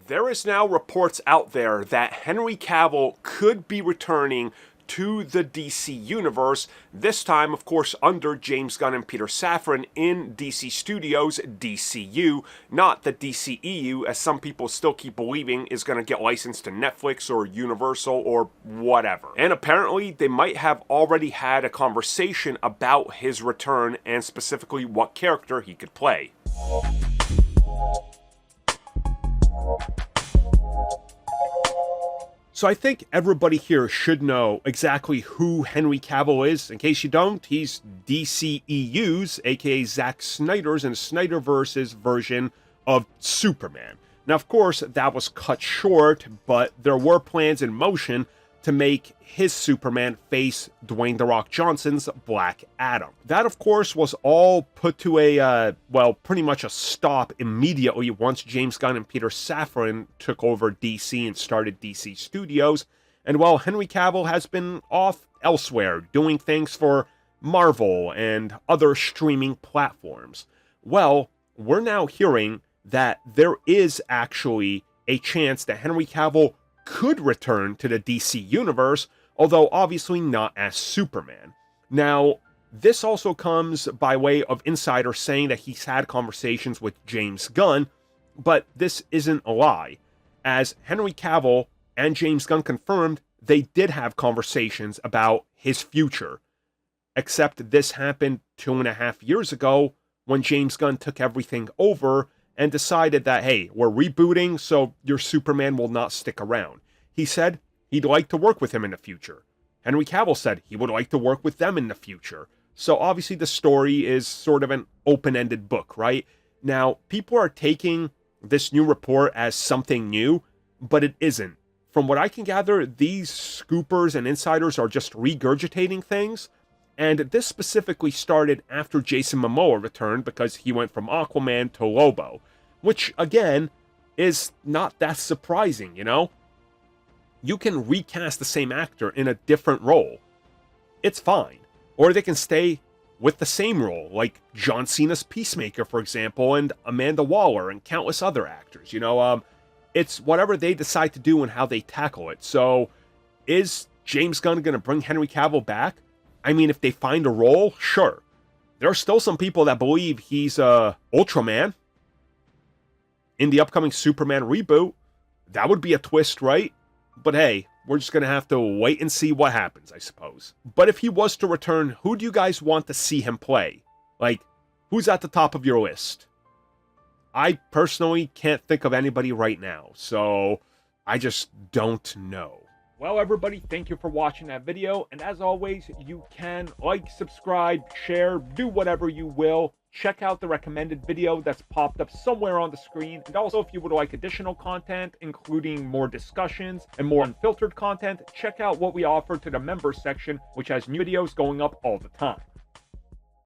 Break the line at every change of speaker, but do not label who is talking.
There is now reports out there that Henry Cavill could be returning to the DC universe, this time, of course, under James Gunn and Peter Safran in DCstudios, DCU, not the DCEU, as some people still keep believing is going to get licensed to Netflix or Universal or whatever. And apparently, they might have already had a conversation about his return and specifically what character he could play. So I think everybody here should know exactly who Henry Cavill is. In case you don't, he's DCEU's, aka Zack Snyder's and Snyderverse's version of Superman. Now, of course, that was cut short, but there were plans in motion to make his Superman face Dwayne "The Rock" Johnson's Black Adam. That, of course, was all put to a, well, pretty much a stop immediately once James Gunn and Peter Safran took over DC and started DCstudios. And while Henry Cavill has been off elsewhere, doing things for Marvel and other streaming platforms, well, we're now hearing that there is actually a chance that Henry Cavill could return to the DC universe, although obviously not as Superman. Now, this also comes by way of insiders saying that he's had conversations with James Gunn, but this isn't a lie, as Henry Cavill and James Gunn confirmed they did have conversations about his future, except this happened 2.5 years ago when James Gunn took everything over and decided that, hey, we're rebooting, so your Superman will not stick around. He said he'd like to work with him in the future. Henry Cavill said he would like to work with them in the future. So obviously the story is sort of an open-ended book, right? Now, people are taking this new report as something new, but it isn't. From what I can gather, these scoopers and insiders are just regurgitating things, and this specifically started after Jason Momoa returned because he went from Aquaman to Lobo, which, again, is not that surprising, you know? You can recast the same actor in a different role. It's fine. Or they can stay with the same role, like John Cena's Peacemaker, for example, and Amanda Waller, and countless other actors, you know? It's whatever they decide to do and how they tackle it. So, is James Gunn going to bring Henry Cavill back? I mean, if they find a role, sure. There are still some people that believe he's Ultraman in the upcoming Superman reboot. That would be a twist, right? But hey, we're just going to have to wait and see what happens, I suppose. But if he was to return, who do you guys want to see him play? Like, who's at the top of your list? I personally can't think of anybody right now, so I just don't know. Well, everybody, thank you for watching that video, and as always, you can like, subscribe, share, do whatever you will. Check out the recommended video that's popped up somewhere on the screen, and also if you would like additional content, including more discussions and more unfiltered content, check out what we offer to the members section, which has new videos going up all the time.